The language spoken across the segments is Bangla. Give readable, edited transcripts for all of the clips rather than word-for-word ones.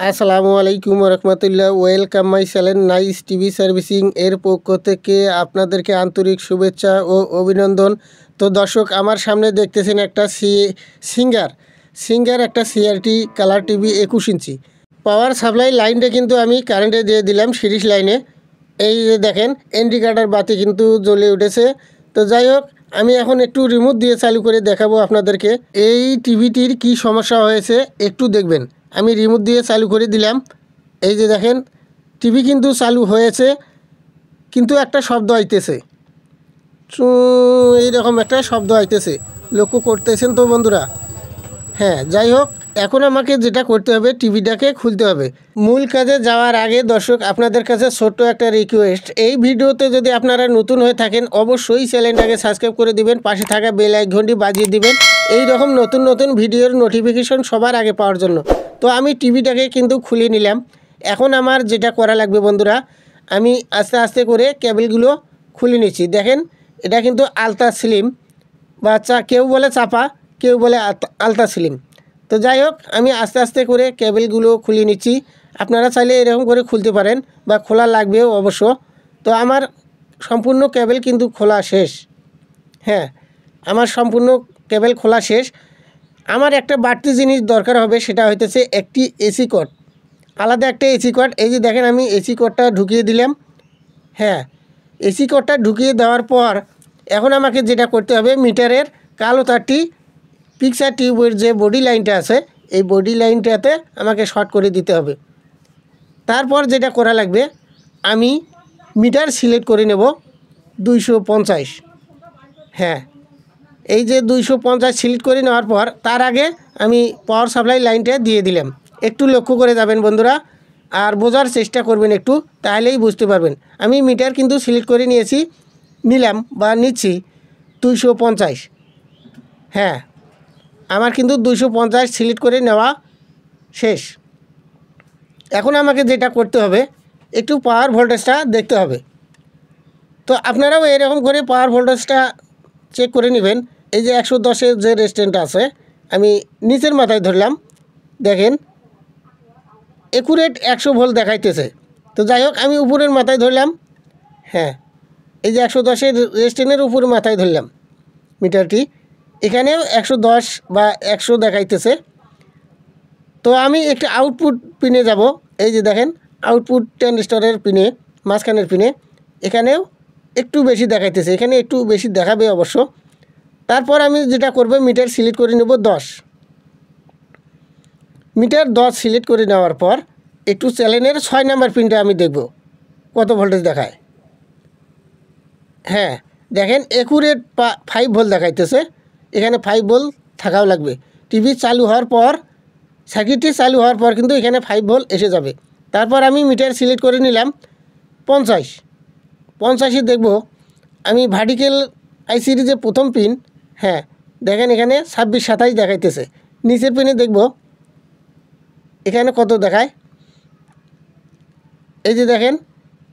আসসালামু আলাইকুম রহমতুল্লাহ। Welcome my channel nice TV servicing এর পক্ষ থেকে আপনাদেরকে আন্তরিক শুভেচ্ছা ও অভিনন্দন। তো দর্শক, আমার সামনে দেখতেছেন একটা সিঙ্গার একটা সিআরটি কালার টিভি 21 ইঞ্চি পাওয়ার সাপ্লাই লাইনটা কিন্তু আমি কারেন্টে দিয়ে দিলাম সিরিজ লাইনে। এই যে দেখেন ইন্ডিকেটর বাতি কিন্তু জ্বলে উঠেছে। তো যাই হোক, আমি এখন একটু রিমোট দিয়ে চালু করে দেখাবো আপনাদেরকে এই টিভিটির কি সমস্যা হয়েছে একটু দেখবেন। আমি রিমোট দিয়ে চালু করে দিলাম। এই যে দেখেন টিভি কিন্তু চালু হয়েছে, কিন্তু একটা শব্দ আইতেছে, এইরকম একটা শব্দ আইতেছে, লক্ষ্য করতেছেন তো বন্ধুরা? হ্যাঁ, যাই হোক, এখন আমাকে যেটা করতে হবে টিভিটাকে খুলতে হবে। মূল কাজে যাওয়ার আগে দর্শক, আপনাদের কাছে ছোট্ট একটা রিকোয়েস্ট, এই ভিডিওতে যদি আপনারা নতুন হয়ে থাকেন অবশ্যই চ্যানেলটাকে সাবস্ক্রাইব করে দিবেন, পাশে থাকা বেল আইকনটি বাজিয়ে দিবেন এই রকম নতুন নতুন ভিডিওর নোটিফিকেশন সবার আগে পাওয়ার জন্য। তো আমি টিভিটাকে কিন্তু খুলে নিলাম। এখন আমার যেটা করা লাগবে বন্ধুরা, আমি আস্তে আস্তে করে কেবলগুলো খুলে নিচ্ছি। দেখেন এটা কিন্তু আলতা স্লিম, বা কেউ বলে চাপা, কেউ বলে আলতা স্লিম। তো যাই হোক, আমি আস্তে আস্তে করে কেবলগুলো খুলে নিচ্ছি। আপনারা চাইলে এরকম করে খুলতে পারেন, বা খোলা লাগবেও অবশ্য। তো আমার সম্পূর্ণ কেবল কিন্তু খোলা শেষ। হ্যাঁ, আমার সম্পূর্ণ কেবল খোলা শেষ। আমার একটা বাড়তি জিনিস দরকার হবে, সেটা হইতেছে একটি এসি কর্ড, আলাদা একটা এসি কর্ড। এই যে দেখেন আমি এসি কর্ডটা ঢুকিয়ে দিলাম। হ্যাঁ, এসি কর্ডটা ঢুকিয়ে দেওয়ার পর এখন আমাকে যেটা করতে হবে, মিটারের কালো তারটি পিকচার টিউবের যে বডি লাইনটা আছে এই বডি লাইনটাতে আমাকে শর্ট করে দিতে হবে। তারপর যেটা করা লাগবে, আমি মিটার সিলেক্ট করে নেব 250। হ্যাঁ, এই যে 250 সিলেক্ট করে নেওয়ার পর তার আগে আমি পাওয়ার সাপ্লাই লাইনটা দিয়ে দিলাম। একটু লক্ষ্য করে যাবেন বন্ধুরা, আর বোঝার চেষ্টা করবেন একটু, তাহলেই বুঝতে পারবেন। আমি মিটার কিন্তু সিলেক্ট করে নিচ্ছি 250। হ্যাঁ, আমার কিন্তু 250 সিলেক্ট করে নেওয়া শেষ। এখন আমাকে যেটা করতে হবে, একটু পাওয়ার ভোল্টেজটা দেখতে হবে। তো আপনারাও এরকম করে পাওয়ার ভোল্টেজটা চেক করে নেবেন। এই যে 110-এর যে রেজিস্ট্যান্সটা আছে, আমি নিচের মাথায় ধরলাম, দেখেন একুরেট 100 ভোল্ট দেখাইতেছে। তো যাই হোক, আমি উপরের মাথায় ধরলাম। হ্যাঁ, এই যে 110-এর রেজিস্ট্যান্সের উপর মাথায় ধরলাম মিটারটি, এখানেও 110 বা 100 দেখাইতেছে। তো আমি একটা আউটপুট পিনে যাব। এই যে দেখেন আউটপুট ট্রানজিস্টরের পিনে, মাঝখানের পিনে, এখানেও একটু বেশি দেখাইতেছে, এখানে একটু বেশি দেখাবে অবশ্য। তারপর আমি যেটা করব, মিটার সিলেক্ট করে নেব 10। মিটার 10 সিলেক্ট করে নেওয়ার পর একটু চ্যানেলের 6 নাম্বার পিনটা আমি দেখব কত ভোল্টেজ দেখায়। হ্যাঁ, দেখেন একুরেট 5 ভোল্ট দেখাইতেছে, এখানে 5 ভোল্ট থাকাও লাগবে। টিভি চালু হওয়ার পর, সার্কিটটি চালু হওয়ার পর কিন্তু এখানে 5 ভোল্ট এসে যাবে। তারপর আমি মিটার সিলেক্ট করে নিলাম 50 দেখব আমি ভার্টিক্যাল আইসির যে প্রথম পিন। হ্যাঁ, দেখেন এখানে 26-27 দেখাইতেছে। নিচের পিনে দেখব এখানে কত দেখায়। এই যে দেখেন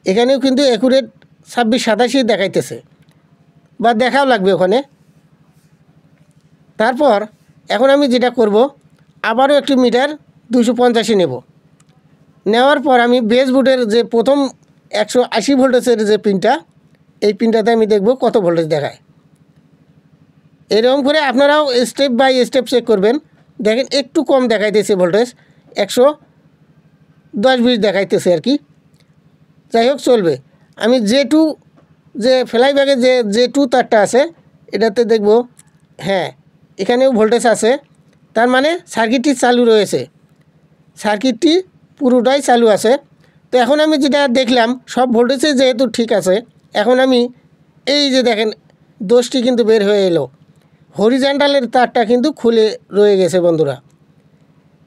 এখানেও কিন্তু একুরেট 26-27 দেখাইতেছে, বা দেখাও লাগবে ওখানে। তারপর এখন আমি যেটা করব, আবারও একটি মিটার 250 নেওয়ার পর আমি বেসবোর্ডের যে প্রথম 180 ভোল্টেজের যে পিনটা, এই পিনটাতে আমি দেখব কত ভোল্টেজ দেখায়। এরকম করে আপনারাও স্টেপ বাই স্টেপ চেক করবেন। দেখেন একটু কম দেখাইতেছে ভোল্টেজ, 110-20 দেখাইতেছে আর কি। যাই হোক, চলবে। আমি যে ফ্লাইব্যাগে যে টু তারটা আছে এটাতে দেখব, হ্যাঁ এখানেও ভোল্টেজ আছে, তার মানে সার্কিটটি চালু রয়েছে, সার্কিটটি পুরোটাই চালু আছে। তো এখন আমি যেটা দেখলাম, সব ভোল্টেজে যেহেতু ঠিক আছে, এখন আমি এই যে দেখেন দোষটি কিন্তু বের হয়ে এলো, হরিজন্টালের তারটা কিন্তু খুলে রয়ে গেছে বন্ধুরা।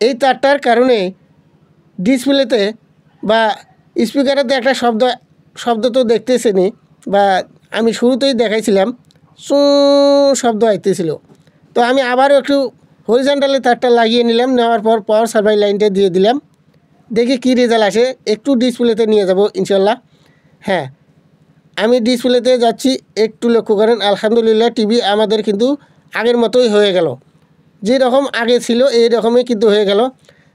এই তারটার কারণে ডিসপ্লেতে বা স্পিকারেতে একটা শব্দ তো দেখতেছেনি, বা আমি শুরুতেই দেখাইছিলাম শব্দ আইতেছিল। তো আমি আবারও একটু হরিজন্টালের তারটা লাগিয়ে নিলাম, নেওয়ার পর পাওয়ার সাপ্লাই লাইনটা দিয়ে দিলাম। দেখি কী রেজাল্ট আসে, একটু ডিসপ্লেতে নিয়ে যাব ইনশাল্লাহ। হ্যাঁ, আমি ডিসপ্লেতে যাচ্ছি, একটু লক্ষ্য করেন। আলহামদুলিল্লাহ, টিভি আমাদের কিন্তু আগের মতোই হয়ে গেল, যেরকম আগে ছিল এই রকমই কিন্তু হয়ে গেল।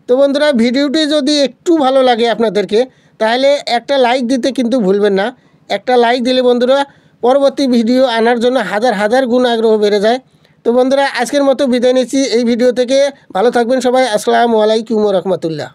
তো বন্ধুরা, ভিডিওটি যদি একটু ভালো লাগে আপনাদেরকে, তাহলে একটা লাইক দিতে কিন্তু ভুলবেন না। একটা লাইক দিলে বন্ধুরা পরবর্তী ভিডিও আনার জন্য হাজার হাজার গুণ আগ্রহ বেড়ে যায়। তো বন্ধুরা, আজকের মতো বিদায় নিচ্ছি এই ভিডিও থেকে। ভালো থাকবেন সবাই। আসসালামু আলাইকুম ওয়া রাহমাতুল্লাহ।